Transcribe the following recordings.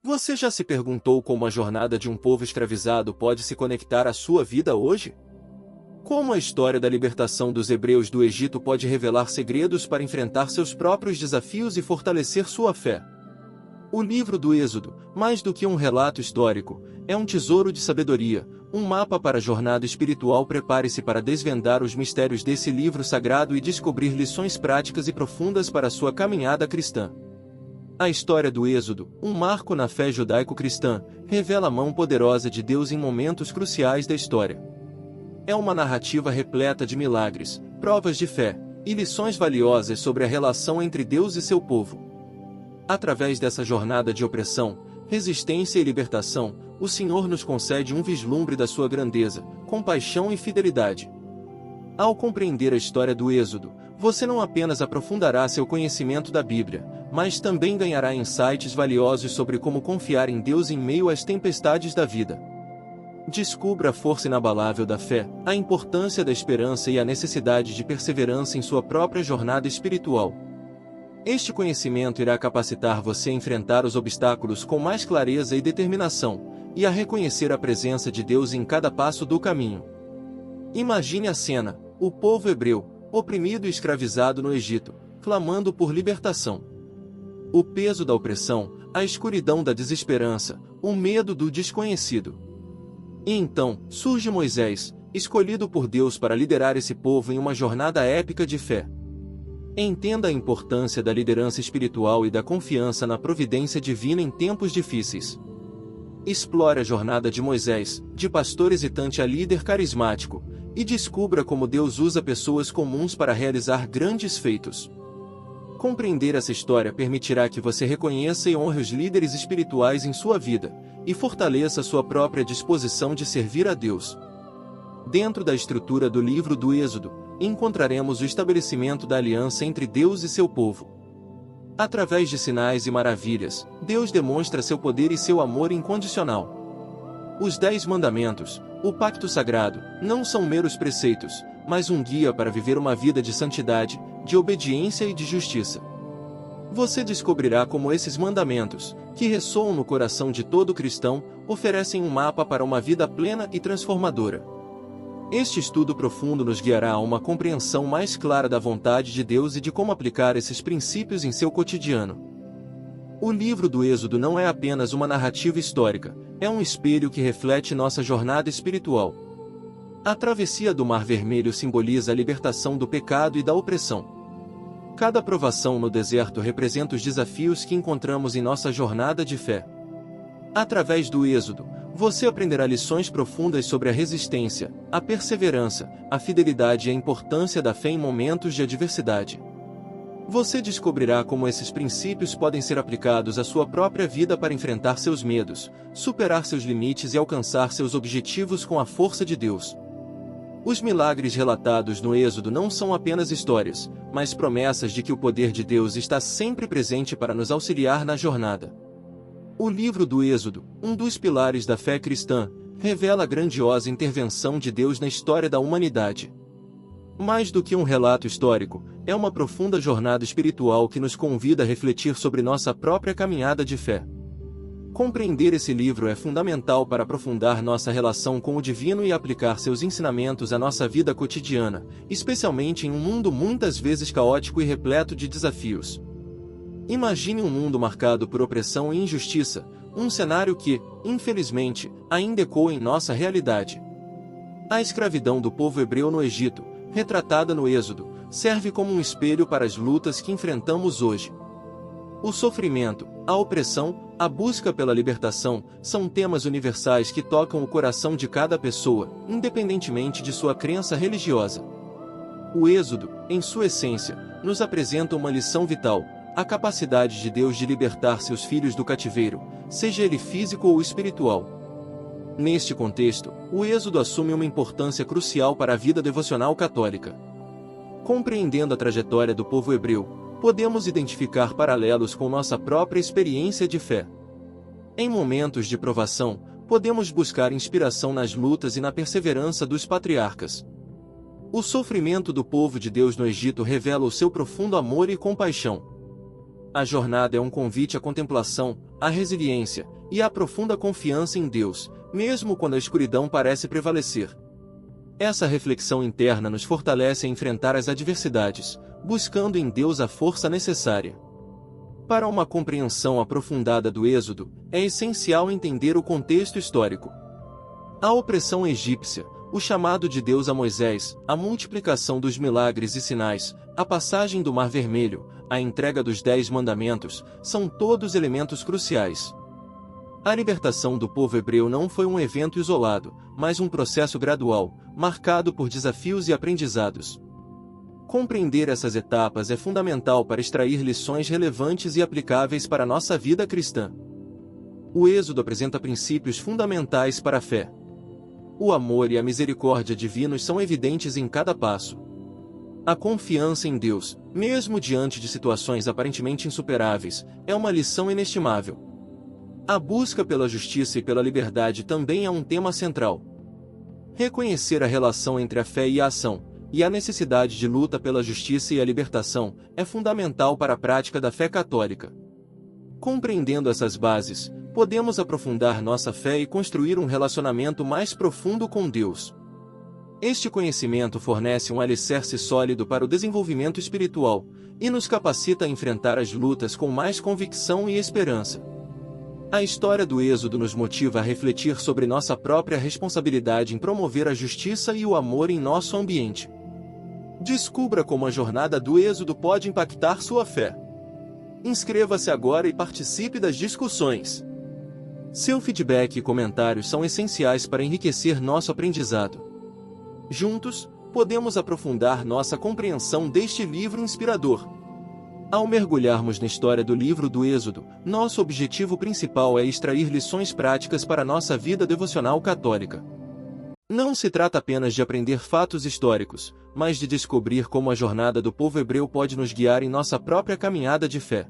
Você já se perguntou como a jornada de um povo escravizado pode se conectar à sua vida hoje? Como a história da libertação dos hebreus do Egito pode revelar segredos para enfrentar seus próprios desafios e fortalecer sua fé? O livro do Êxodo, mais do que um relato histórico, é um tesouro de sabedoria, um mapa para a jornada espiritual. Prepare-se para desvendar os mistérios desse livro sagrado e descobrir lições práticas e profundas para a sua caminhada cristã. A história do Êxodo, um marco na fé judaico-cristã, revela a mão poderosa de Deus em momentos cruciais da história. É uma narrativa repleta de milagres, provas de fé e lições valiosas sobre a relação entre Deus e seu povo. Através dessa jornada de opressão, resistência e libertação, o Senhor nos concede um vislumbre da sua grandeza, compaixão e fidelidade. Ao compreender a história do Êxodo, você não apenas aprofundará seu conhecimento da Bíblia, mas também ganhará insights valiosos sobre como confiar em Deus em meio às tempestades da vida. Descubra a força inabalável da fé, a importância da esperança e a necessidade de perseverança em sua própria jornada espiritual. Este conhecimento irá capacitar você a enfrentar os obstáculos com mais clareza e determinação, e a reconhecer a presença de Deus em cada passo do caminho. Imagine a cena: o povo hebreu, oprimido e escravizado no Egito, clamando por libertação. O peso da opressão, a escuridão da desesperança, o medo do desconhecido. E então, surge Moisés, escolhido por Deus para liderar esse povo em uma jornada épica de fé. Entenda a importância da liderança espiritual e da confiança na providência divina em tempos difíceis. Explore a jornada de Moisés, de pastor hesitante a líder carismático, e descubra como Deus usa pessoas comuns para realizar grandes feitos. Compreender essa história permitirá que você reconheça e honre os líderes espirituais em sua vida, e fortaleça sua própria disposição de servir a Deus. Dentro da estrutura do livro do Êxodo, encontraremos o estabelecimento da aliança entre Deus e seu povo. Através de sinais e maravilhas, Deus demonstra seu poder e seu amor incondicional. Os 10 mandamentos, o pacto sagrado, não são meros preceitos, mas um guia para viver uma vida de santidade, de obediência e de justiça. Você descobrirá como esses mandamentos, que ressoam no coração de todo cristão, oferecem um mapa para uma vida plena e transformadora. Este estudo profundo nos guiará a uma compreensão mais clara da vontade de Deus e de como aplicar esses princípios em seu cotidiano. O livro do Êxodo não é apenas uma narrativa histórica, é um espelho que reflete nossa jornada espiritual. A travessia do Mar Vermelho simboliza a libertação do pecado e da opressão. Cada provação no deserto representa os desafios que encontramos em nossa jornada de fé. Através do Êxodo, você aprenderá lições profundas sobre a resistência, a perseverança, a fidelidade e a importância da fé em momentos de adversidade. Você descobrirá como esses princípios podem ser aplicados à sua própria vida para enfrentar seus medos, superar seus limites e alcançar seus objetivos com a força de Deus. Os milagres relatados no Êxodo não são apenas histórias, mas promessas de que o poder de Deus está sempre presente para nos auxiliar na jornada. O livro do Êxodo, um dos pilares da fé cristã, revela a grandiosa intervenção de Deus na história da humanidade. Mais do que um relato histórico, é uma profunda jornada espiritual que nos convida a refletir sobre nossa própria caminhada de fé. Compreender esse livro é fundamental para aprofundar nossa relação com o divino e aplicar seus ensinamentos à nossa vida cotidiana, especialmente em um mundo muitas vezes caótico e repleto de desafios. Imagine um mundo marcado por opressão e injustiça, um cenário que, infelizmente, ainda ecoa em nossa realidade. A escravidão do povo hebreu no Egito, retratada no Êxodo, serve como um espelho para as lutas que enfrentamos hoje. O sofrimento, a opressão, a busca pela libertação, são temas universais que tocam o coração de cada pessoa, independentemente de sua crença religiosa. O Êxodo, em sua essência, nos apresenta uma lição vital: a capacidade de Deus de libertar seus filhos do cativeiro, seja ele físico ou espiritual. Neste contexto, o Êxodo assume uma importância crucial para a vida devocional católica. Compreendendo a trajetória do povo hebreu, podemos identificar paralelos com nossa própria experiência de fé. Em momentos de provação, podemos buscar inspiração nas lutas e na perseverança dos patriarcas. O sofrimento do povo de Deus no Egito revela o seu profundo amor e compaixão. A jornada é um convite à contemplação, a resiliência e a profunda confiança em Deus, mesmo quando a escuridão parece prevalecer. Essa reflexão interna nos fortalece a enfrentar as adversidades, buscando em Deus a força necessária. Para uma compreensão aprofundada do Êxodo, é essencial entender o contexto histórico. A opressão egípcia, o chamado de Deus a Moisés, a multiplicação dos milagres e sinais, a passagem do Mar Vermelho, a entrega dos 10 mandamentos, são todos elementos cruciais. A libertação do povo hebreu não foi um evento isolado, mas um processo gradual, marcado por desafios e aprendizados. Compreender essas etapas é fundamental para extrair lições relevantes e aplicáveis para a nossa vida cristã. O Êxodo apresenta princípios fundamentais para a fé. O amor e a misericórdia divinos são evidentes em cada passo. A confiança em Deus, mesmo diante de situações aparentemente insuperáveis, é uma lição inestimável. A busca pela justiça e pela liberdade também é um tema central. Reconhecer a relação entre a fé e a ação, e a necessidade de luta pela justiça e a libertação, é fundamental para a prática da fé católica. Compreendendo essas bases, podemos aprofundar nossa fé e construir um relacionamento mais profundo com Deus. Este conhecimento fornece um alicerce sólido para o desenvolvimento espiritual, e nos capacita a enfrentar as lutas com mais convicção e esperança. A história do Êxodo nos motiva a refletir sobre nossa própria responsabilidade em promover a justiça e o amor em nosso ambiente. Descubra como a jornada do Êxodo pode impactar sua fé. Inscreva-se agora e participe das discussões. Seu feedback e comentários são essenciais para enriquecer nosso aprendizado. Juntos, podemos aprofundar nossa compreensão deste livro inspirador. Ao mergulharmos na história do livro do Êxodo, nosso objetivo principal é extrair lições práticas para nossa vida devocional católica. Não se trata apenas de aprender fatos históricos, mas de descobrir como a jornada do povo hebreu pode nos guiar em nossa própria caminhada de fé.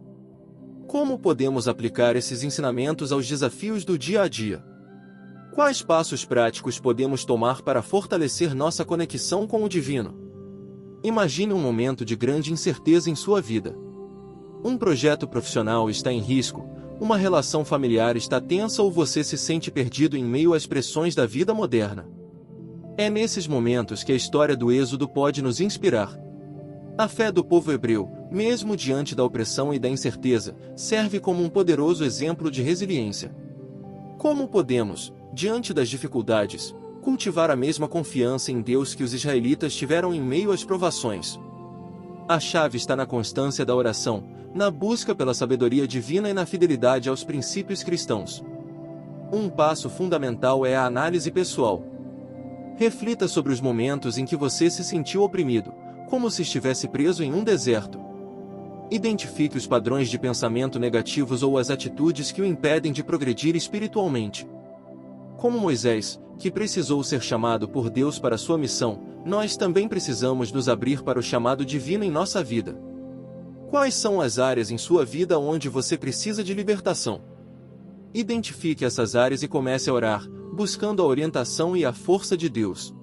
Como podemos aplicar esses ensinamentos aos desafios do dia a dia? Quais passos práticos podemos tomar para fortalecer nossa conexão com o divino? Imagine um momento de grande incerteza em sua vida. Um projeto profissional está em risco, uma relação familiar está tensa ou você se sente perdido em meio às pressões da vida moderna. É nesses momentos que a história do Êxodo pode nos inspirar. A fé do povo hebreu, mesmo diante da opressão e da incerteza, serve como um poderoso exemplo de resiliência. Como podemos, diante das dificuldades, cultivar a mesma confiança em Deus que os israelitas tiveram em meio às provações? A chave está na constância da oração, na busca pela sabedoria divina e na fidelidade aos princípios cristãos. Um passo fundamental é a análise pessoal. Reflita sobre os momentos em que você se sentiu oprimido, como se estivesse preso em um deserto. Identifique os padrões de pensamento negativos ou as atitudes que o impedem de progredir espiritualmente. Como Moisés, que precisou ser chamado por Deus para sua missão, nós também precisamos nos abrir para o chamado divino em nossa vida. Quais são as áreas em sua vida onde você precisa de libertação? Identifique essas áreas e comece a orar, buscando a orientação e a força de Deus.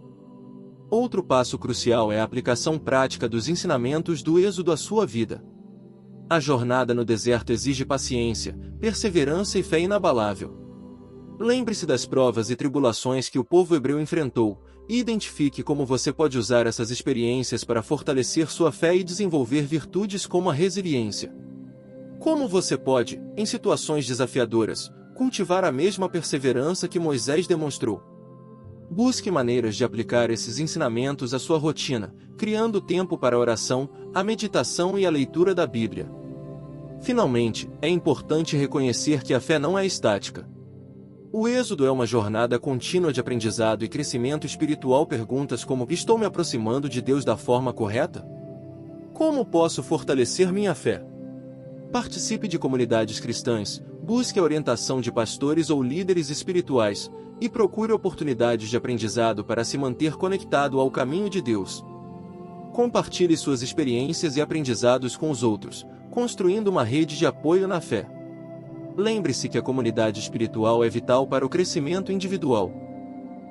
Outro passo crucial é a aplicação prática dos ensinamentos do Êxodo à sua vida. A jornada no deserto exige paciência, perseverança e fé inabalável. Lembre-se das provas e tribulações que o povo hebreu enfrentou, e identifique como você pode usar essas experiências para fortalecer sua fé e desenvolver virtudes como a resiliência. Como você pode, em situações desafiadoras, cultivar a mesma perseverança que Moisés demonstrou? Busque maneiras de aplicar esses ensinamentos à sua rotina, criando tempo para a oração, a meditação e a leitura da Bíblia. Finalmente, é importante reconhecer que a fé não é estática. O Êxodo é uma jornada contínua de aprendizado e crescimento espiritual. Perguntas como: estou me aproximando de Deus da forma correta? Como posso fortalecer minha fé? Participe de comunidades cristãs, busque a orientação de pastores ou líderes espirituais, e procure oportunidades de aprendizado para se manter conectado ao caminho de Deus. Compartilhe suas experiências e aprendizados com os outros, construindo uma rede de apoio na fé. Lembre-se que a comunidade espiritual é vital para o crescimento individual.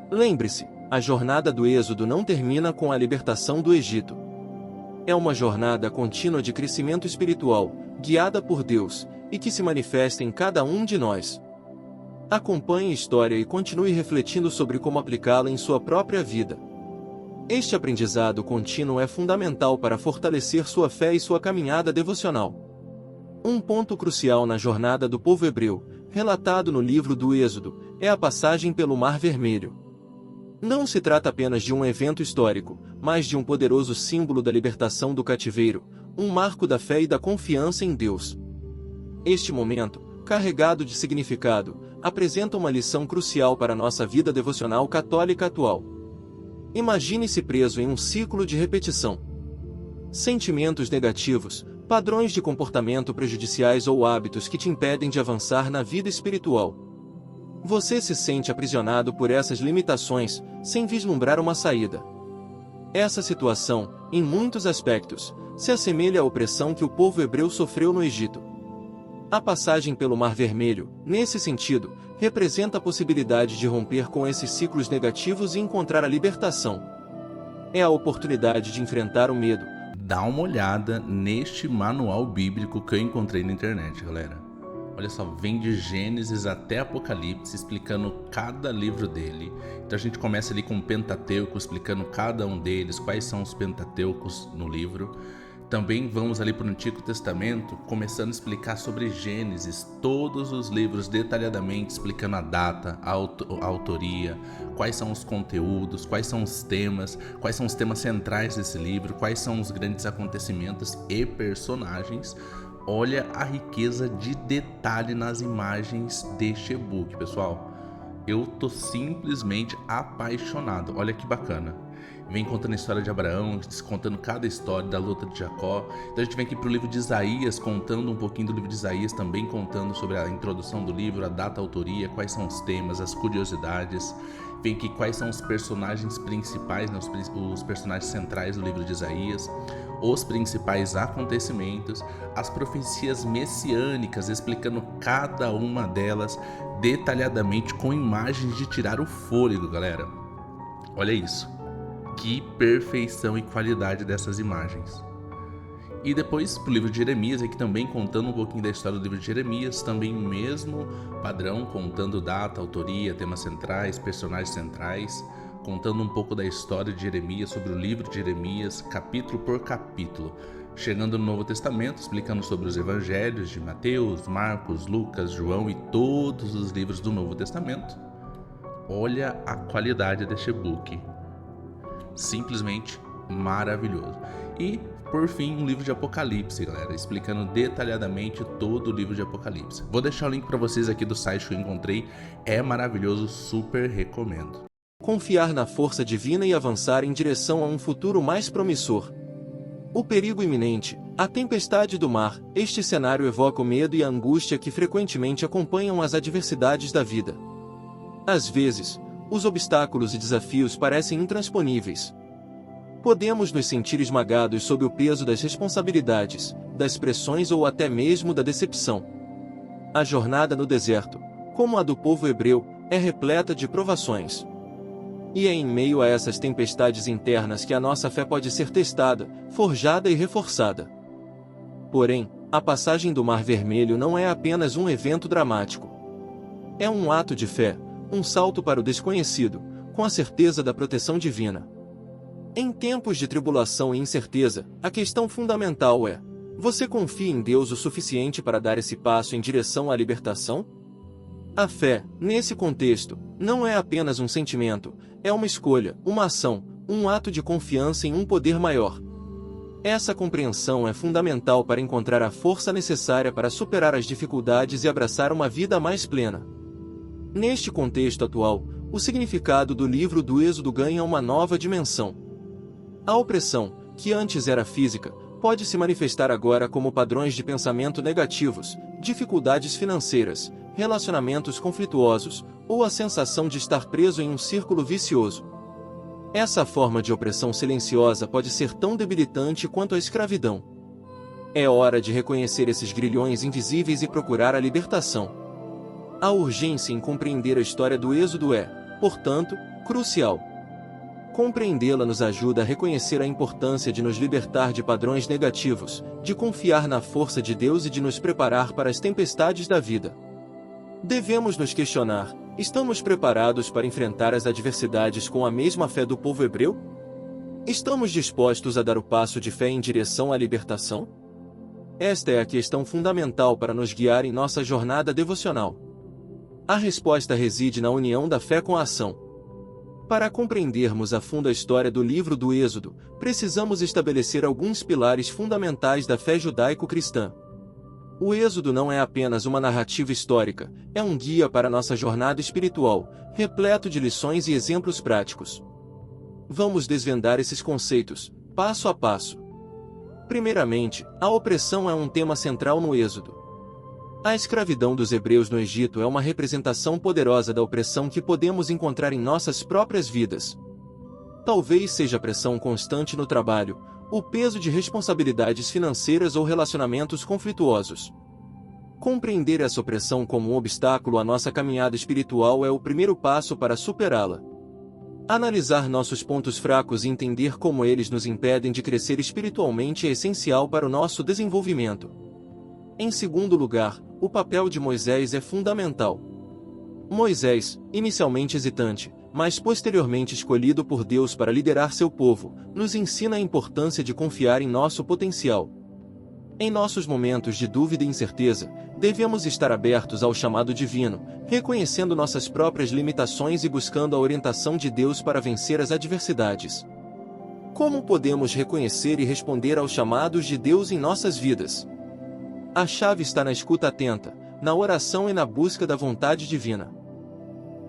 Lembre-se, a jornada do Êxodo não termina com a libertação do Egito. É uma jornada contínua de crescimento espiritual, guiada por Deus, e que se manifesta em cada um de nós. Acompanhe a história e continue refletindo sobre como aplicá-la em sua própria vida. Este aprendizado contínuo é fundamental para fortalecer sua fé e sua caminhada devocional. Um ponto crucial na jornada do povo hebreu, relatado no livro do Êxodo, é a passagem pelo Mar Vermelho. Não se trata apenas de um evento histórico, mas de um poderoso símbolo da libertação do cativeiro, um marco da fé e da confiança em Deus. Este momento, carregado de significado, apresenta uma lição crucial para nossa vida devocional católica atual. Imagine-se preso em um ciclo de repetição. Sentimentos negativos, padrões de comportamento prejudiciais ou hábitos que te impedem de avançar na vida espiritual. Você se sente aprisionado por essas limitações, sem vislumbrar uma saída. Essa situação, em muitos aspectos, se assemelha à opressão que o povo hebreu sofreu no Egito. A passagem pelo Mar Vermelho, nesse sentido, representa a possibilidade de romper com esses ciclos negativos e encontrar a libertação. É a oportunidade de enfrentar o medo. Dá uma olhada neste manual bíblico que eu encontrei na internet, galera. Olha só, vem de Gênesis até Apocalipse, explicando cada livro dele. Então a gente começa ali com o Pentateuco, explicando cada um deles, quais são os Pentateucos no livro. Também vamos ali para o Antigo Testamento, começando a explicar sobre Gênesis, todos os livros detalhadamente, explicando a data, a autoria, quais são os conteúdos, quais são os temas centrais desse livro, quais são os grandes acontecimentos e personagens. Olha a riqueza de detalhe nas imagens deste e-book, pessoal. Eu tô simplesmente apaixonado. Olha que bacana. Vem contando a história de Abraão, contando cada história da luta de Jacó. Então a gente vem aqui pro livro de Isaías, contando um pouquinho do livro de Isaías, também contando sobre a introdução do livro, a data, a autoria, quais são os temas, as curiosidades. Vem aqui quais são os personagens principais, né, os personagens centrais do livro de Isaías, os principais acontecimentos, as profecias messiânicas, explicando cada uma delas detalhadamente com imagens de tirar o fôlego, galera. Olha isso. Que perfeição e qualidade dessas imagens. E depois pro livro de Jeremias, aqui também contando um pouquinho da história do livro de Jeremias, também o mesmo padrão, contando data, autoria, temas centrais, personagens centrais, contando um pouco da história de Jeremias, sobre o livro de Jeremias, capítulo por capítulo. Chegando no Novo Testamento, explicando sobre os evangelhos de Mateus, Marcos, Lucas, João e todos os livros do Novo Testamento. Olha a qualidade deste e-book. Simplesmente maravilhoso. E, por fim, um livro de Apocalipse, galera, explicando detalhadamente todo o livro de Apocalipse. Vou deixar o link para vocês aqui do site que eu encontrei. É maravilhoso, super recomendo. Confiar na força divina e avançar em direção a um futuro mais promissor. O perigo iminente, a tempestade do mar, este cenário evoca o medo e a angústia que frequentemente acompanham as adversidades da vida. Às vezes, os obstáculos e desafios parecem intransponíveis. Podemos nos sentir esmagados sob o peso das responsabilidades, das pressões ou até mesmo da decepção. A jornada no deserto, como a do povo hebreu, é repleta de provações. E é em meio a essas tempestades internas que a nossa fé pode ser testada, forjada e reforçada. Porém, a passagem do Mar Vermelho não é apenas um evento dramático. É um ato de fé, um salto para o desconhecido, com a certeza da proteção divina. Em tempos de tribulação e incerteza, a questão fundamental é: você confia em Deus o suficiente para dar esse passo em direção à libertação? A fé, nesse contexto, não é apenas um sentimento, é uma escolha, uma ação, um ato de confiança em um poder maior. Essa compreensão é fundamental para encontrar a força necessária para superar as dificuldades e abraçar uma vida mais plena. Neste contexto atual, o significado do livro do Êxodo ganha uma nova dimensão. A opressão, que antes era física, pode se manifestar agora como padrões de pensamento negativos, dificuldades financeiras, relacionamentos conflituosos, ou a sensação de estar preso em um círculo vicioso. Essa forma de opressão silenciosa pode ser tão debilitante quanto a escravidão. É hora de reconhecer esses grilhões invisíveis e procurar a libertação. A urgência em compreender a história do Êxodo é, portanto, crucial. Compreendê-la nos ajuda a reconhecer a importância de nos libertar de padrões negativos, de confiar na força de Deus e de nos preparar para as tempestades da vida. Devemos nos questionar: estamos preparados para enfrentar as adversidades com a mesma fé do povo hebreu? Estamos dispostos a dar o passo de fé em direção à libertação? Esta é a questão fundamental para nos guiar em nossa jornada devocional. A resposta reside na união da fé com a ação. Para compreendermos a fundo a história do livro do Êxodo, precisamos estabelecer alguns pilares fundamentais da fé judaico-cristã. O Êxodo não é apenas uma narrativa histórica, é um guia para nossa jornada espiritual, repleto de lições e exemplos práticos. Vamos desvendar esses conceitos, passo a passo. Primeiramente, a opressão é um tema central no Êxodo. A escravidão dos hebreus no Egito é uma representação poderosa da opressão que podemos encontrar em nossas próprias vidas. Talvez seja a pressão constante no trabalho, o peso de responsabilidades financeiras ou relacionamentos conflituosos. Compreender essa opressão como um obstáculo à nossa caminhada espiritual é o primeiro passo para superá-la. Analisar nossos pontos fracos e entender como eles nos impedem de crescer espiritualmente é essencial para o nosso desenvolvimento. Em segundo lugar, o papel de Moisés é fundamental. Moisés, inicialmente hesitante, mas posteriormente escolhido por Deus para liderar seu povo, nos ensina a importância de confiar em nosso potencial. Em nossos momentos de dúvida e incerteza, devemos estar abertos ao chamado divino, reconhecendo nossas próprias limitações e buscando a orientação de Deus para vencer as adversidades. Como podemos reconhecer e responder aos chamados de Deus em nossas vidas? A chave está na escuta atenta, na oração e na busca da vontade divina.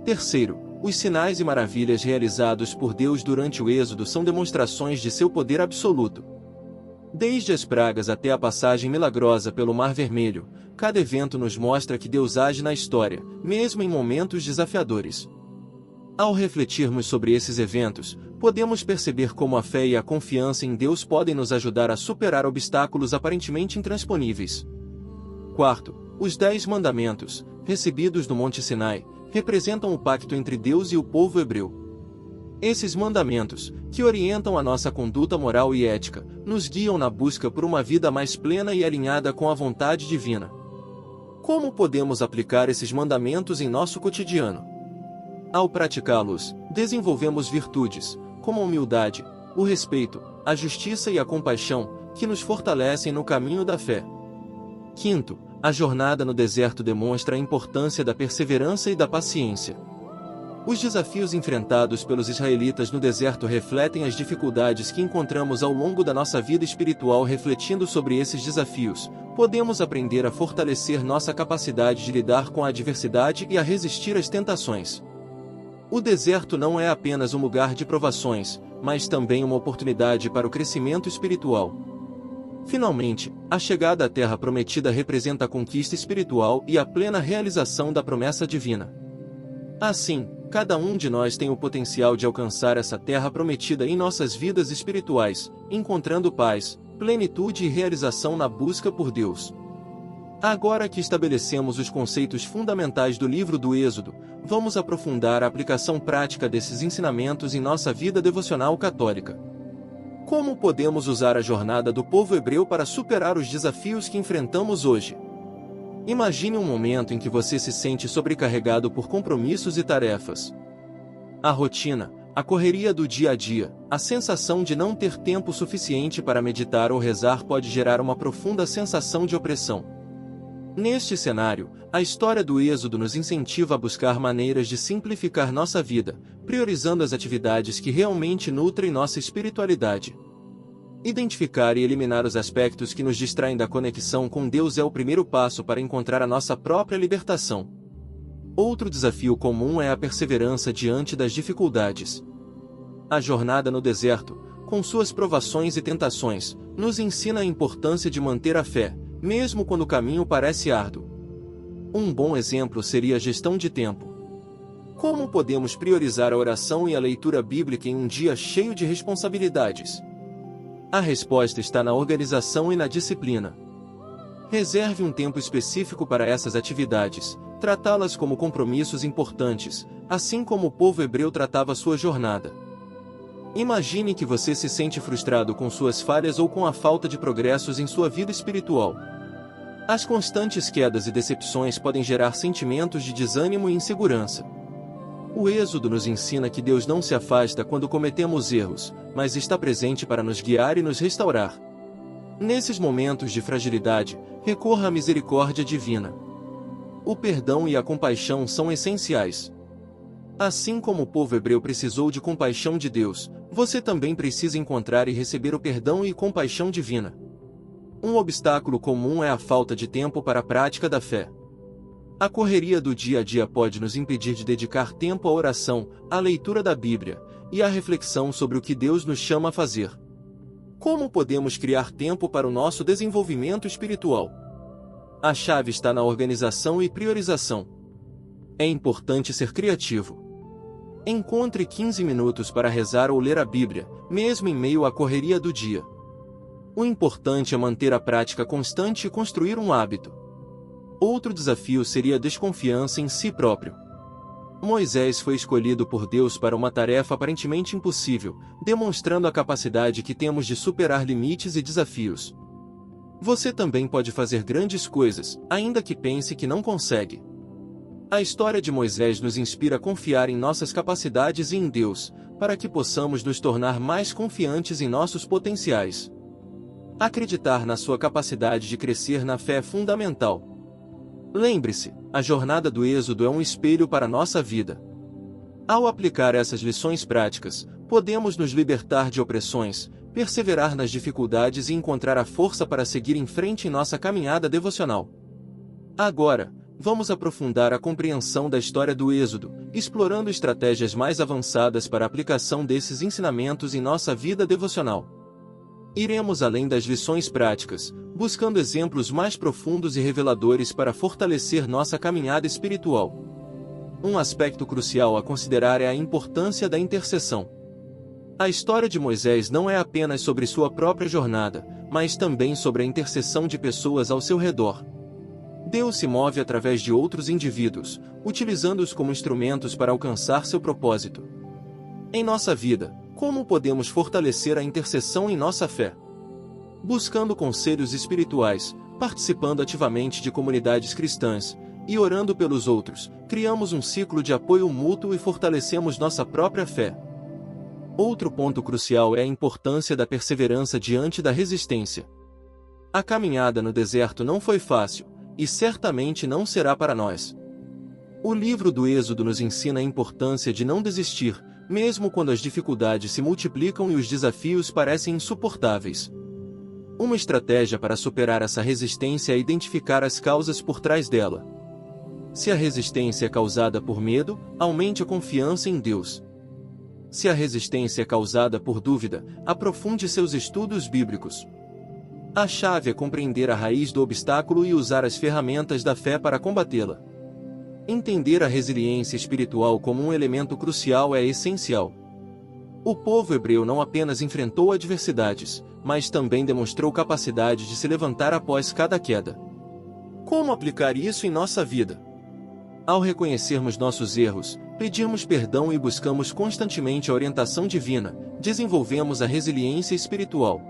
Terceiro, os sinais e maravilhas realizados por Deus durante o Êxodo são demonstrações de seu poder absoluto. Desde as pragas até a passagem milagrosa pelo Mar Vermelho, cada evento nos mostra que Deus age na história, mesmo em momentos desafiadores. Ao refletirmos sobre esses eventos, podemos perceber como a fé e a confiança em Deus podem nos ajudar a superar obstáculos aparentemente intransponíveis. Quarto, os 10 mandamentos, recebidos no Monte Sinai, representam o pacto entre Deus e o povo hebreu. Esses mandamentos, que orientam a nossa conduta moral e ética, nos guiam na busca por uma vida mais plena e alinhada com a vontade divina. Como podemos aplicar esses mandamentos em nosso cotidiano? Ao praticá-los, desenvolvemos virtudes, como a humildade, o respeito, a justiça e a compaixão, que nos fortalecem no caminho da fé. Quinto, a jornada no deserto demonstra a importância da perseverança e da paciência. Os desafios enfrentados pelos israelitas no deserto refletem as dificuldades que encontramos ao longo da nossa vida espiritual. Refletindo sobre esses desafios, podemos aprender a fortalecer nossa capacidade de lidar com a adversidade e a resistir às tentações. O deserto não é apenas um lugar de provações, mas também uma oportunidade para o crescimento espiritual. Finalmente, a chegada à Terra Prometida representa a conquista espiritual e a plena realização da promessa divina. Assim, cada um de nós tem o potencial de alcançar essa Terra Prometida em nossas vidas espirituais, encontrando paz, plenitude e realização na busca por Deus. Agora que estabelecemos os conceitos fundamentais do livro do Êxodo, vamos aprofundar a aplicação prática desses ensinamentos em nossa vida devocional católica. Como podemos usar a jornada do povo hebreu para superar os desafios que enfrentamos hoje? Imagine um momento em que você se sente sobrecarregado por compromissos e tarefas. A rotina, a correria do dia a dia, a sensação de não ter tempo suficiente para meditar ou rezar pode gerar uma profunda sensação de opressão. Neste cenário, a história do Êxodo nos incentiva a buscar maneiras de simplificar nossa vida, priorizando as atividades que realmente nutrem nossa espiritualidade. Identificar e eliminar os aspectos que nos distraem da conexão com Deus é o primeiro passo para encontrar a nossa própria libertação. Outro desafio comum é a perseverança diante das dificuldades. A jornada no deserto, com suas provações e tentações, nos ensina a importância de manter a fé, mesmo quando o caminho parece árduo. Um bom exemplo seria a gestão de tempo. Como podemos priorizar a oração e a leitura bíblica em um dia cheio de responsabilidades? A resposta está na organização e na disciplina. Reserve um tempo específico para essas atividades, tratá-las como compromissos importantes, assim como o povo hebreu tratava sua jornada. Imagine que você se sente frustrado com suas falhas ou com a falta de progressos em sua vida espiritual. As constantes quedas e decepções podem gerar sentimentos de desânimo e insegurança. O Êxodo nos ensina que Deus não se afasta quando cometemos erros, mas está presente para nos guiar e nos restaurar. Nesses momentos de fragilidade, recorra à misericórdia divina. O perdão e a compaixão são essenciais. Assim como o povo hebreu precisou de compaixão de Deus, você também precisa encontrar e receber o perdão e compaixão divina. Um obstáculo comum é a falta de tempo para a prática da fé. A correria do dia a dia pode nos impedir de dedicar tempo à oração, à leitura da Bíblia e à reflexão sobre o que Deus nos chama a fazer. Como podemos criar tempo para o nosso desenvolvimento espiritual? A chave está na organização e priorização. É importante ser criativo. Encontre 15 minutos para rezar ou ler a Bíblia, mesmo em meio à correria do dia. O importante é manter a prática constante e construir um hábito. Outro desafio seria a desconfiança em si próprio. Moisés foi escolhido por Deus para uma tarefa aparentemente impossível, demonstrando a capacidade que temos de superar limites e desafios. Você também pode fazer grandes coisas, ainda que pense que não consegue. A história de Moisés nos inspira a confiar em nossas capacidades e em Deus, para que possamos nos tornar mais confiantes em nossos potenciais. Acreditar na sua capacidade de crescer na fé é fundamental. Lembre-se, a jornada do Êxodo é um espelho para a nossa vida. Ao aplicar essas lições práticas, podemos nos libertar de opressões, perseverar nas dificuldades e encontrar a força para seguir em frente em nossa caminhada devocional. Agora, vamos aprofundar a compreensão da história do Êxodo, explorando estratégias mais avançadas para a aplicação desses ensinamentos em nossa vida devocional. Iremos além das lições práticas, buscando exemplos mais profundos e reveladores para fortalecer nossa caminhada espiritual. Um aspecto crucial a considerar é a importância da intercessão. A história de Moisés não é apenas sobre sua própria jornada, mas também sobre a intercessão de pessoas ao seu redor. Deus se move através de outros indivíduos, utilizando-os como instrumentos para alcançar seu propósito. Em nossa vida, como podemos fortalecer a intercessão em nossa fé? Buscando conselhos espirituais, participando ativamente de comunidades cristãs e orando pelos outros, criamos um ciclo de apoio mútuo e fortalecemos nossa própria fé. Outro ponto crucial é a importância da perseverança diante da resistência. A caminhada no deserto não foi fácil, e certamente não será para nós. O livro do Êxodo nos ensina a importância de não desistir, mesmo quando as dificuldades se multiplicam e os desafios parecem insuportáveis. Uma estratégia para superar essa resistência é identificar as causas por trás dela. Se a resistência é causada por medo, aumente a confiança em Deus. Se a resistência é causada por dúvida, aprofunde seus estudos bíblicos. A chave é compreender a raiz do obstáculo e usar as ferramentas da fé para combatê-la. Entender a resiliência espiritual como um elemento crucial é essencial. O povo hebreu não apenas enfrentou adversidades, mas também demonstrou capacidade de se levantar após cada queda. Como aplicar isso em nossa vida? Ao reconhecermos nossos erros, pedirmos perdão e buscamos constantemente a orientação divina, desenvolvemos a resiliência espiritual.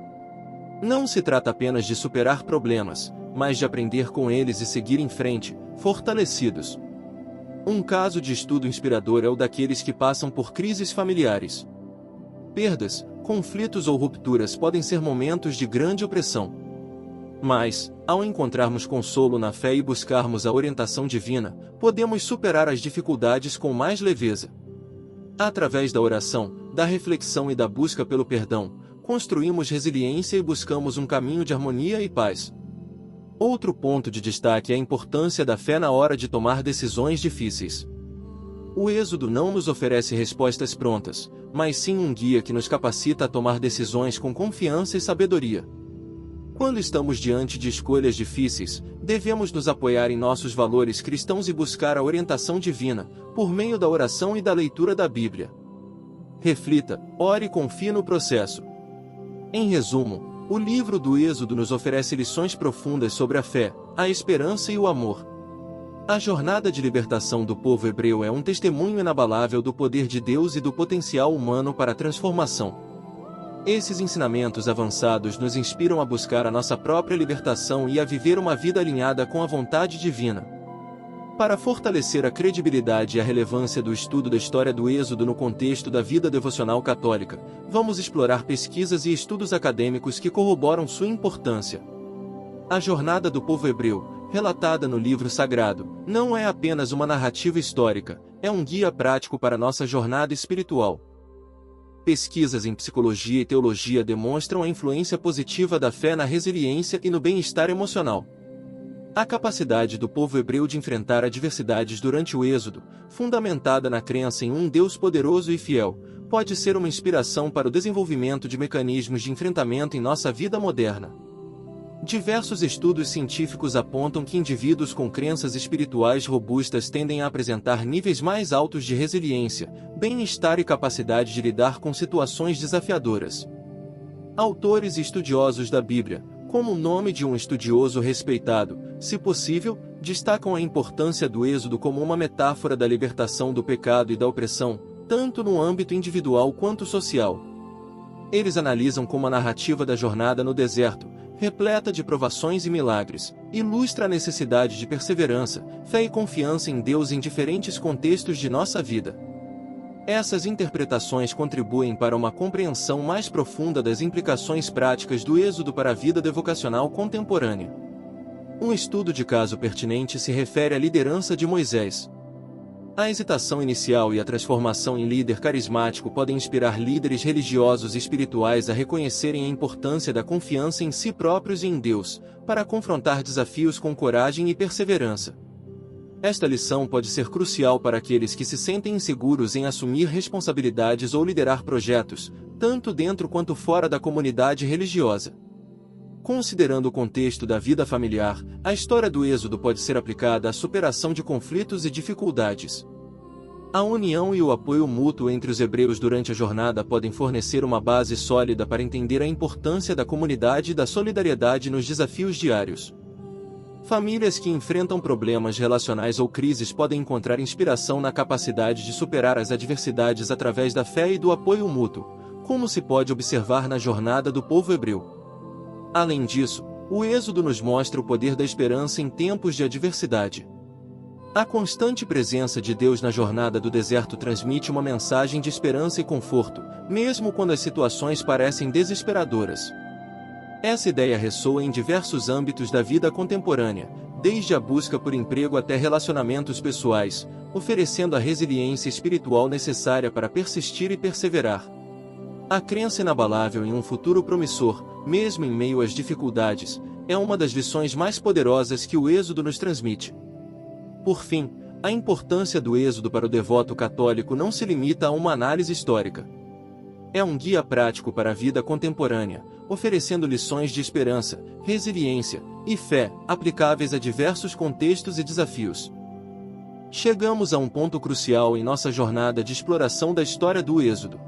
Não se trata apenas de superar problemas, mas de aprender com eles e seguir em frente, fortalecidos. Um caso de estudo inspirador é o daqueles que passam por crises familiares. Perdas, conflitos ou rupturas podem ser momentos de grande opressão. Mas, ao encontrarmos consolo na fé e buscarmos a orientação divina, podemos superar as dificuldades com mais leveza. Através da oração, da reflexão e da busca pelo perdão, construímos resiliência e buscamos um caminho de harmonia e paz. Outro ponto de destaque é a importância da fé na hora de tomar decisões difíceis. O Êxodo não nos oferece respostas prontas, mas sim um guia que nos capacita a tomar decisões com confiança e sabedoria. Quando estamos diante de escolhas difíceis, devemos nos apoiar em nossos valores cristãos e buscar a orientação divina, por meio da oração e da leitura da Bíblia. Reflita, ore e confie no processo. Em resumo, o livro do Êxodo nos oferece lições profundas sobre a fé, a esperança e o amor. A jornada de libertação do povo hebreu é um testemunho inabalável do poder de Deus e do potencial humano para a transformação. Esses ensinamentos avançados nos inspiram a buscar a nossa própria libertação e a viver uma vida alinhada com a vontade divina. Para fortalecer a credibilidade e a relevância do estudo da história do Êxodo no contexto da vida devocional católica, vamos explorar pesquisas e estudos acadêmicos que corroboram sua importância. A jornada do povo hebreu, relatada no livro sagrado, não é apenas uma narrativa histórica, é um guia prático para nossa jornada espiritual. Pesquisas em psicologia e teologia demonstram a influência positiva da fé na resiliência e no bem-estar emocional. A capacidade do povo hebreu de enfrentar adversidades durante o Êxodo, fundamentada na crença em um Deus poderoso e fiel, pode ser uma inspiração para o desenvolvimento de mecanismos de enfrentamento em nossa vida moderna. Diversos estudos científicos apontam que indivíduos com crenças espirituais robustas tendem a apresentar níveis mais altos de resiliência, bem-estar e capacidade de lidar com situações desafiadoras. Autores e estudiosos da Bíblia, como o nome de um estudioso respeitado, se possível, destacam a importância do Êxodo como uma metáfora da libertação do pecado e da opressão, tanto no âmbito individual quanto social. Eles analisam como a narrativa da jornada no deserto, repleta de provações e milagres, ilustra a necessidade de perseverança, fé e confiança em Deus em diferentes contextos de nossa vida. Essas interpretações contribuem para uma compreensão mais profunda das implicações práticas do Êxodo para a vida devocional contemporânea. Um estudo de caso pertinente se refere à liderança de Moisés. A hesitação inicial e a transformação em líder carismático podem inspirar líderes religiosos e espirituais a reconhecerem a importância da confiança em si próprios e em Deus, para confrontar desafios com coragem e perseverança. Esta lição pode ser crucial para aqueles que se sentem inseguros em assumir responsabilidades ou liderar projetos, tanto dentro quanto fora da comunidade religiosa. Considerando o contexto da vida familiar, a história do Êxodo pode ser aplicada à superação de conflitos e dificuldades. A união e o apoio mútuo entre os hebreus durante a jornada podem fornecer uma base sólida para entender a importância da comunidade e da solidariedade nos desafios diários. Famílias que enfrentam problemas relacionais ou crises podem encontrar inspiração na capacidade de superar as adversidades através da fé e do apoio mútuo, como se pode observar na jornada do povo hebreu. Além disso, o Êxodo nos mostra o poder da esperança em tempos de adversidade. A constante presença de Deus na jornada do deserto transmite uma mensagem de esperança e conforto, mesmo quando as situações parecem desesperadoras. Essa ideia ressoa em diversos âmbitos da vida contemporânea, desde a busca por emprego até relacionamentos pessoais, oferecendo a resiliência espiritual necessária para persistir e perseverar. A crença inabalável em um futuro promissor, mesmo em meio às dificuldades, é uma das lições mais poderosas que o Êxodo nos transmite. Por fim, a importância do Êxodo para o devoto católico não se limita a uma análise histórica. É um guia prático para a vida contemporânea, oferecendo lições de esperança, resiliência e fé, aplicáveis a diversos contextos e desafios. Chegamos a um ponto crucial em nossa jornada de exploração da história do Êxodo.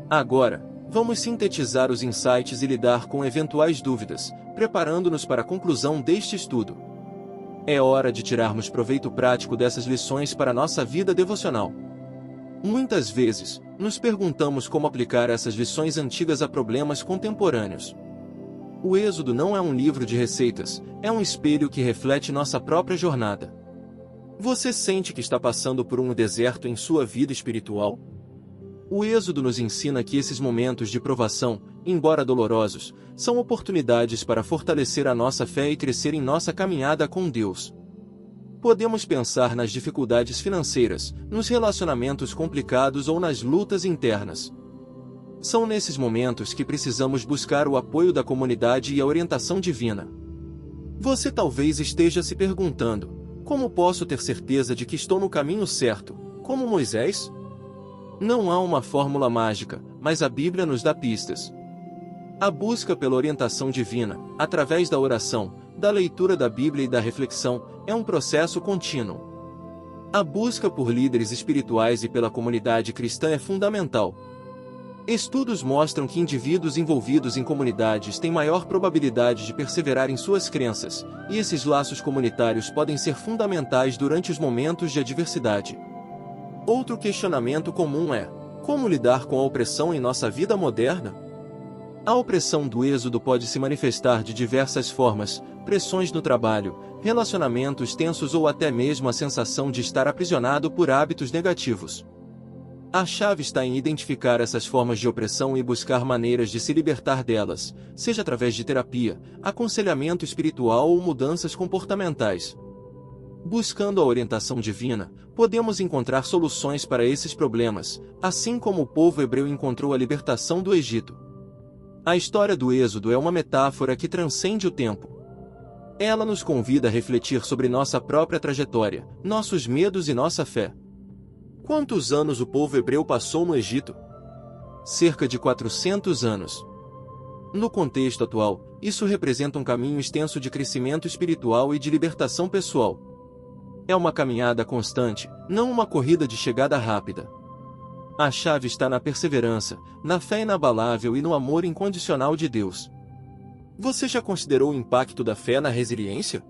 Agora, vamos sintetizar os insights e lidar com eventuais dúvidas, preparando-nos para a conclusão deste estudo. É hora de tirarmos proveito prático dessas lições para nossa vida devocional. Muitas vezes, nos perguntamos como aplicar essas lições antigas a problemas contemporâneos. O Êxodo não é um livro de receitas, é um espelho que reflete nossa própria jornada. Você sente que está passando por um deserto em sua vida espiritual? O Êxodo nos ensina que esses momentos de provação, embora dolorosos, são oportunidades para fortalecer a nossa fé e crescer em nossa caminhada com Deus. Podemos pensar nas dificuldades financeiras, nos relacionamentos complicados ou nas lutas internas. São nesses momentos que precisamos buscar o apoio da comunidade e a orientação divina. Você talvez esteja se perguntando: como posso ter certeza de que estou no caminho certo, como Moisés? Não há uma fórmula mágica, mas a Bíblia nos dá pistas. A busca pela orientação divina, através da oração, da leitura da Bíblia e da reflexão, é um processo contínuo. A busca por líderes espirituais e pela comunidade cristã é fundamental. Estudos mostram que indivíduos envolvidos em comunidades têm maior probabilidade de perseverar em suas crenças, e esses laços comunitários podem ser fundamentais durante os momentos de adversidade. Outro questionamento comum é: como lidar com a opressão em nossa vida moderna? A opressão do êxodo pode se manifestar de diversas formas: pressões no trabalho, relacionamentos tensos ou até mesmo a sensação de estar aprisionado por hábitos negativos. A chave está em identificar essas formas de opressão e buscar maneiras de se libertar delas, seja através de terapia, aconselhamento espiritual ou mudanças comportamentais. Buscando a orientação divina, podemos encontrar soluções para esses problemas, assim como o povo hebreu encontrou a libertação do Egito. A história do Êxodo é uma metáfora que transcende o tempo. Ela nos convida a refletir sobre nossa própria trajetória, nossos medos e nossa fé. Quantos anos o povo hebreu passou no Egito? Cerca de 400 anos. No contexto atual, isso representa um caminho extenso de crescimento espiritual e de libertação pessoal. É uma caminhada constante, não uma corrida de chegada rápida. A chave está na perseverança, na fé inabalável e no amor incondicional de Deus. Você já considerou o impacto da fé na resiliência?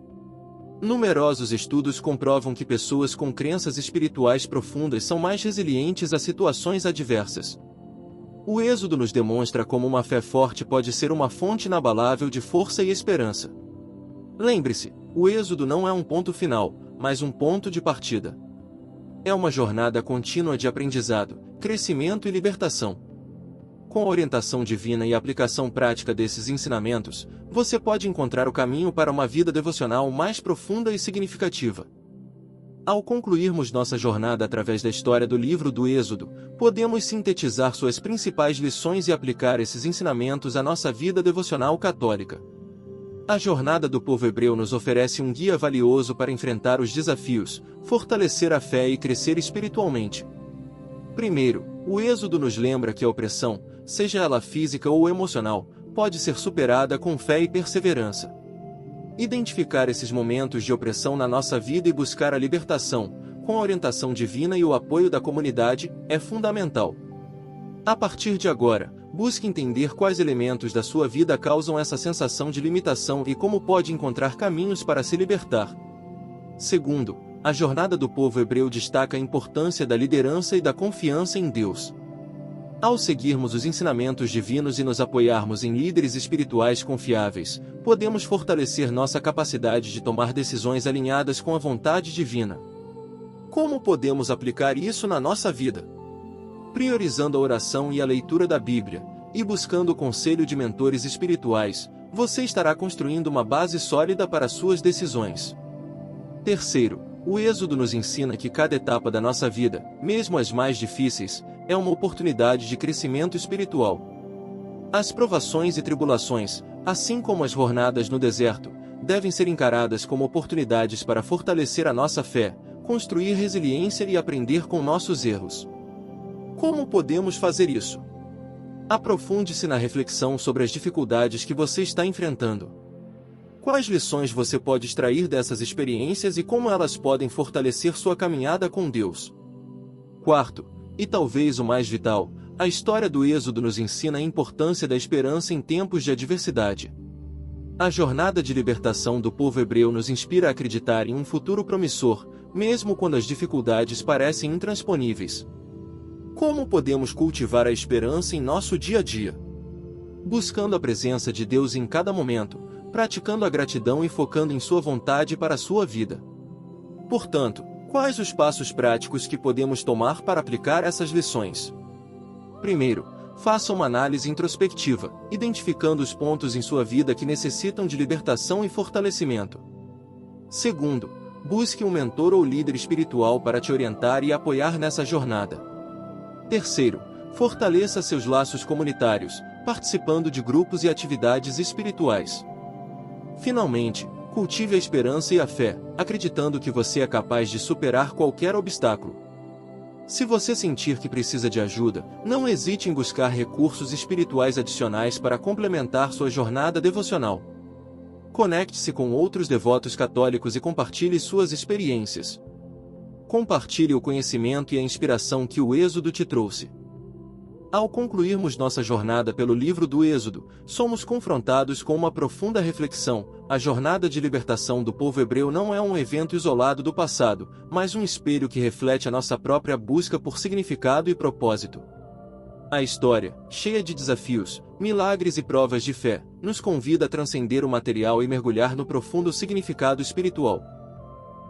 Numerosos estudos comprovam que pessoas com crenças espirituais profundas são mais resilientes a situações adversas. O Êxodo nos demonstra como uma fé forte pode ser uma fonte inabalável de força e esperança. Lembre-se, o Êxodo não é um ponto final, mas um ponto de partida. É uma jornada contínua de aprendizado, crescimento e libertação. Com a orientação divina e a aplicação prática desses ensinamentos, você pode encontrar o caminho para uma vida devocional mais profunda e significativa. Ao concluirmos nossa jornada através da história do livro do Êxodo, podemos sintetizar suas principais lições e aplicar esses ensinamentos à nossa vida devocional católica. A jornada do povo hebreu nos oferece um guia valioso para enfrentar os desafios, fortalecer a fé e crescer espiritualmente. Primeiro, o Êxodo nos lembra que a opressão, seja ela física ou emocional, pode ser superada com fé e perseverança. Identificar esses momentos de opressão na nossa vida e buscar a libertação, com a orientação divina e o apoio da comunidade, é fundamental. A partir de agora, busque entender quais elementos da sua vida causam essa sensação de limitação e como pode encontrar caminhos para se libertar. Segundo, a jornada do povo hebreu destaca a importância da liderança e da confiança em Deus. Ao seguirmos os ensinamentos divinos e nos apoiarmos em líderes espirituais confiáveis, podemos fortalecer nossa capacidade de tomar decisões alinhadas com a vontade divina. Como podemos aplicar isso na nossa vida? Priorizando a oração e a leitura da Bíblia, e buscando o conselho de mentores espirituais, você estará construindo uma base sólida para suas decisões. Terceiro, o Êxodo nos ensina que cada etapa da nossa vida, mesmo as mais difíceis, é uma oportunidade de crescimento espiritual. As provações e tribulações, assim como as jornadas no deserto, devem ser encaradas como oportunidades para fortalecer a nossa fé, construir resiliência e aprender com nossos erros. Como podemos fazer isso? Aprofunde-se na reflexão sobre as dificuldades que você está enfrentando. Quais lições você pode extrair dessas experiências e como elas podem fortalecer sua caminhada com Deus? Quarto, e talvez o mais vital, a história do Êxodo nos ensina a importância da esperança em tempos de adversidade. A jornada de libertação do povo hebreu nos inspira a acreditar em um futuro promissor, mesmo quando as dificuldades parecem intransponíveis. Como podemos cultivar a esperança em nosso dia a dia? Buscando a presença de Deus em cada momento, praticando a gratidão e focando em sua vontade para a sua vida. Portanto, quais os passos práticos que podemos tomar para aplicar essas lições? Primeiro, faça uma análise introspectiva, identificando os pontos em sua vida que necessitam de libertação e fortalecimento. Segundo, busque um mentor ou líder espiritual para te orientar e apoiar nessa jornada. Terceiro, fortaleça seus laços comunitários, participando de grupos e atividades espirituais. Finalmente, cultive a esperança e a fé, acreditando que você é capaz de superar qualquer obstáculo. Se você sentir que precisa de ajuda, não hesite em buscar recursos espirituais adicionais para complementar sua jornada devocional. Conecte-se com outros devotos católicos e compartilhe suas experiências. Compartilhe o conhecimento e a inspiração que o Êxodo te trouxe. Ao concluirmos nossa jornada pelo livro do Êxodo, somos confrontados com uma profunda reflexão. A jornada de libertação do povo hebreu não é um evento isolado do passado, mas um espelho que reflete a nossa própria busca por significado e propósito. A história, cheia de desafios, milagres e provas de fé, nos convida a transcender o material e mergulhar no profundo significado espiritual.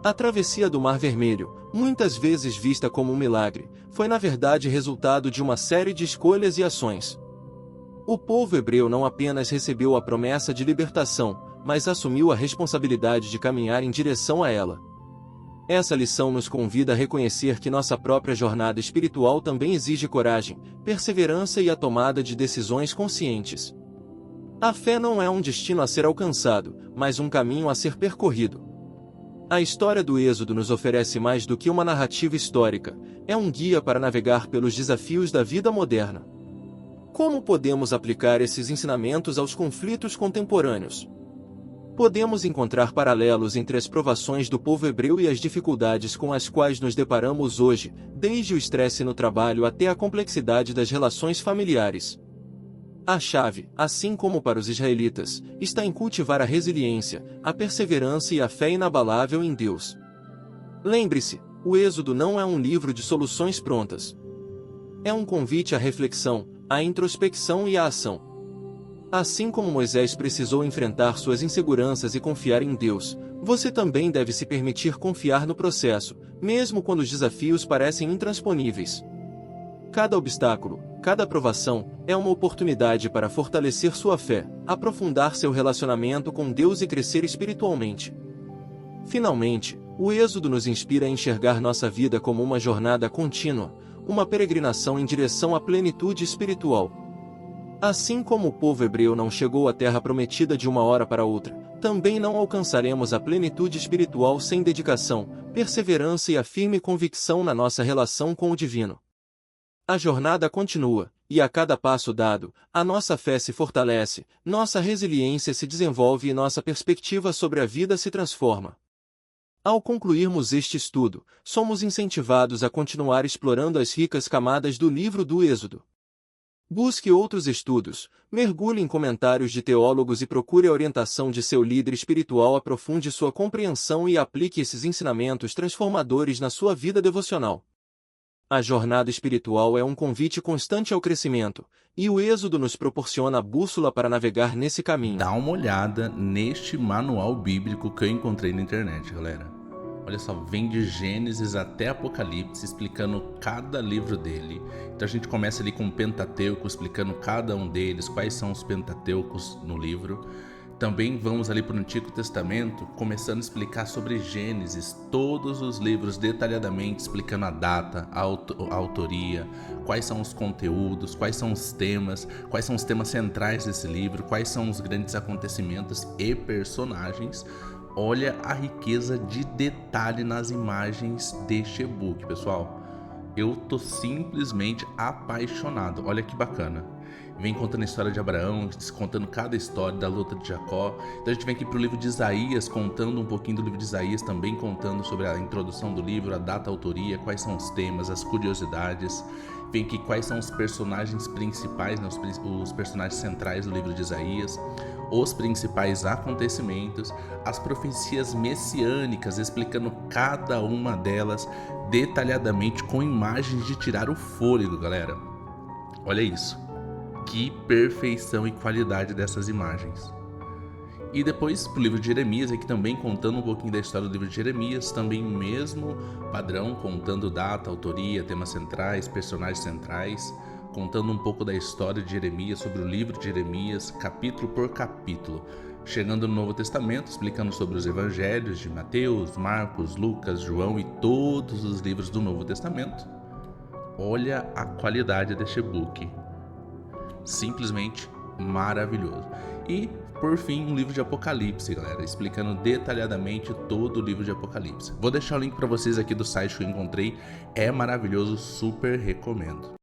A travessia do Mar Vermelho, muitas vezes vista como um milagre, foi na verdade resultado de uma série de escolhas e ações. O povo hebreu não apenas recebeu a promessa de libertação, mas assumiu a responsabilidade de caminhar em direção a ela. Essa lição nos convida a reconhecer que nossa própria jornada espiritual também exige coragem, perseverança e a tomada de decisões conscientes. A fé não é um destino a ser alcançado, mas um caminho a ser percorrido. A história do Êxodo nos oferece mais do que uma narrativa histórica, é um guia para navegar pelos desafios da vida moderna. Como podemos aplicar esses ensinamentos aos conflitos contemporâneos? Podemos encontrar paralelos entre as provações do povo hebreu e as dificuldades com as quais nos deparamos hoje, desde o estresse no trabalho até a complexidade das relações familiares. A chave, assim como para os israelitas, está em cultivar a resiliência, a perseverança e a fé inabalável em Deus. Lembre-se, o Êxodo não é um livro de soluções prontas. É um convite à reflexão, à introspecção e à ação. Assim como Moisés precisou enfrentar suas inseguranças e confiar em Deus, você também deve se permitir confiar no processo, mesmo quando os desafios parecem intransponíveis. Cada obstáculo, cada provação, é uma oportunidade para fortalecer sua fé, aprofundar seu relacionamento com Deus e crescer espiritualmente. Finalmente, o Êxodo nos inspira a enxergar nossa vida como uma jornada contínua, uma peregrinação em direção à plenitude espiritual. Assim como o povo hebreu não chegou à terra prometida de uma hora para outra, também não alcançaremos a plenitude espiritual sem dedicação, perseverança e a firme convicção na nossa relação com o divino. A jornada continua, e a cada passo dado, a nossa fé se fortalece, nossa resiliência se desenvolve e nossa perspectiva sobre a vida se transforma. Ao concluirmos este estudo, somos incentivados a continuar explorando as ricas camadas do livro do Êxodo. Busque outros estudos, mergulhe em comentários de teólogos e procure a orientação de seu líder espiritual. Aprofunde sua compreensão e aplique esses ensinamentos transformadores na sua vida devocional. A jornada espiritual é um convite constante ao crescimento, e o Êxodo nos proporciona a bússola para navegar nesse caminho. Dá uma olhada neste manual bíblico que eu encontrei na internet, galera. Olha só, vem de Gênesis até Apocalipse, explicando cada livro dele. Então a gente começa ali com o Pentateuco, explicando cada um deles, quais são os Pentateucos no livro. Também vamos ali para o Antigo Testamento, começando a explicar sobre Gênesis, todos os livros detalhadamente, explicando a data, a autoria, quais são os conteúdos, quais são os temas centrais desse livro, quais são os grandes acontecimentos e personagens. Olha a riqueza de detalhe nas imagens deste e-book, pessoal. Eu tô simplesmente apaixonado, olha que bacana. Vem contando a história de Abraão, contando cada história da luta de Jacó. Então a gente vem aqui pro livro de Isaías, contando um pouquinho do livro de Isaías, também contando sobre a introdução do livro, a data, a autoria, quais são os temas, as curiosidades. Vem aqui quais são os personagens principais, né, os personagens centrais do livro de Isaías, os principais acontecimentos, as profecias messiânicas, explicando cada uma delas detalhadamente com imagens de tirar o fôlego, galera. Olha isso. Que perfeição e qualidade dessas imagens. E depois pro livro de Jeremias, aqui também contando um pouquinho da história do livro de Jeremias, também o mesmo padrão, contando data, autoria, temas centrais, personagens centrais, contando um pouco da história de Jeremias, sobre o livro de Jeremias, capítulo por capítulo. Chegando no Novo Testamento, explicando sobre os evangelhos de Mateus, Marcos, Lucas, João e todos os livros do Novo Testamento. Olha a qualidade deste e-book. Simplesmente maravilhoso. E, por fim, um livro de Apocalipse, galera, explicando detalhadamente todo o livro de Apocalipse. Vou deixar o link para vocês aqui do site que eu encontrei, é maravilhoso, super recomendo.